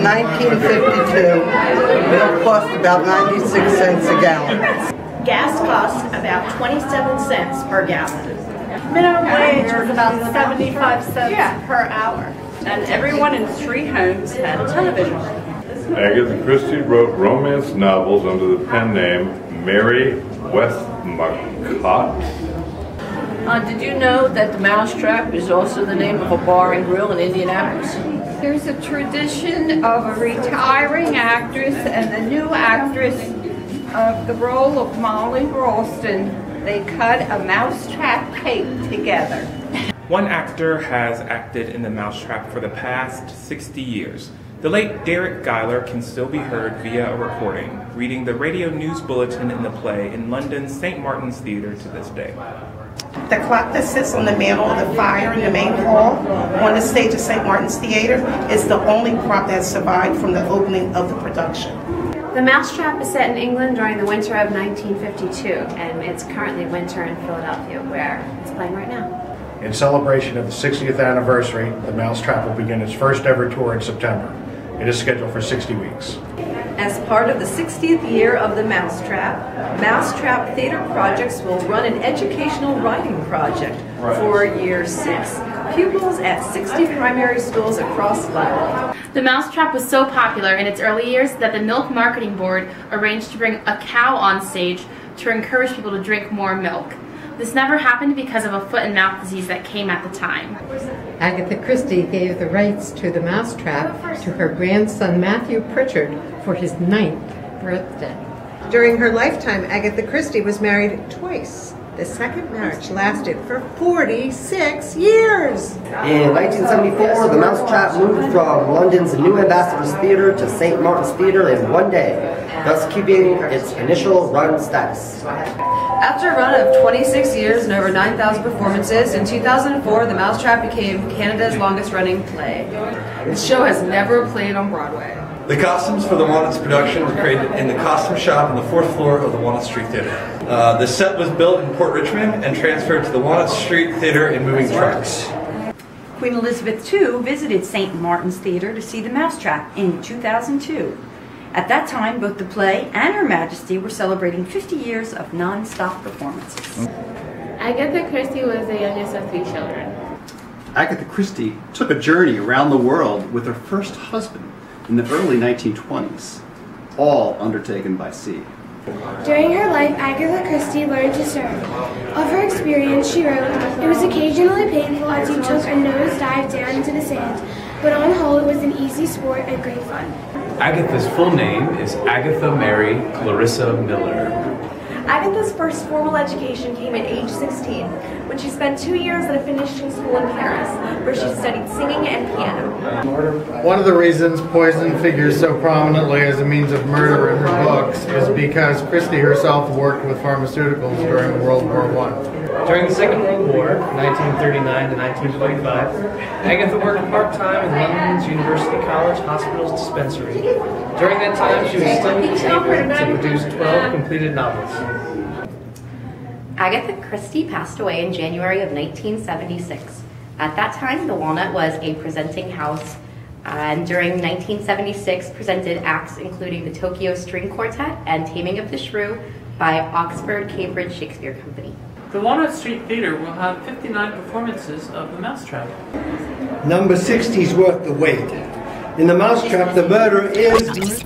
1952, milk cost about 96 cents a gallon. Gas costs about 27 cents per gallon. Minimum wage was about 75 cents per hour. And everyone in 3 homes had a television. Agatha Christie wrote romance novels under the pen name Mary Westmacott. Did you know that the Mousetrap is also the name of a bar and grill in Indianapolis? There's a tradition of a retiring actress and the new actress of the role of Molly Ralston. They cut a mousetrap cake together. One actor has acted in the Mousetrap for the past 60 years. The late Derek Guyler can still be heard via a recording, reading the radio news bulletin in the play in London's St. Martin's Theatre to this day. The clock that sits on the mantle of the fire in the main hall on the stage of St. Martin's Theatre is the only prop that survived from the opening of the production. The Mousetrap is set in England during the winter of 1952, and it's currently winter in Philadelphia, where it's playing right now. In celebration of the 60th anniversary, the Mousetrap will begin its first ever tour in September. It is scheduled for 60 weeks. As part of the 60th year of the Mousetrap Theater Projects will run an educational writing project for Year 6. Pupils at 60 primary schools across London. The Mousetrap was so popular in its early years that the Milk Marketing Board arranged to bring a cow on stage to encourage people to drink more milk. This never happened because of a foot and mouth disease that came at the time. Agatha Christie gave the rights to the Mousetrap to her grandson Matthew Pritchard for his 9th birthday. During her lifetime, Agatha Christie was married twice. The second marriage lasted for 46 years. In 1974, the Mousetrap moved from London's New Ambassadors Theatre to St. Martin's Theatre in one day, thus keeping its initial run status. After a run of 26 years and over 9,000 performances, in 2004 the Mousetrap became Canada's longest running play. The show has never played on Broadway. The costumes for the Walnut's production were created in the costume shop on the 4th floor of the Walnut Street Theatre. The set was built in Port Richmond and transferred to the Walnut Street Theatre in moving trucks. Queen Elizabeth II visited St. Martin's Theatre to see the Mousetrap in 2002. At that time, both the play and Her Majesty were celebrating 50 years of non-stop performances. Agatha Christie was the youngest of 3 children. Agatha Christie took a journey around the world with her first husband in the early 1920s, all undertaken by sea. During her life, Agatha Christie learned to surf. Of her experience, she wrote, "It was occasionally painful as you took a nose dive down into the sand, but on the whole it was an easy sport and great fun." Agatha's full name is Agatha Mary Clarissa Miller. Agatha's first formal education came at age 16, when she spent 2 years at a finishing school in Paris, where she studied singing and piano. One of the reasons poison figures so prominently as a means of murder in her books is because Christie herself worked with pharmaceuticals during World War I. During the Second World War, 1939 to 1945, Agatha worked part-time in London's University College Hospital's dispensary. During that time, she was still able to produce 12 completed novels. Agatha Christie passed away in January of 1976. At that time, the Walnut was a presenting house, and during 1976 presented acts including the Tokyo String Quartet and Taming of the Shrew by Oxford Cambridge Shakespeare Company. The Walnut Street Theatre will have 59 performances of The Mousetrap. Number 60's worth the wait. In The Mousetrap, the murderer is...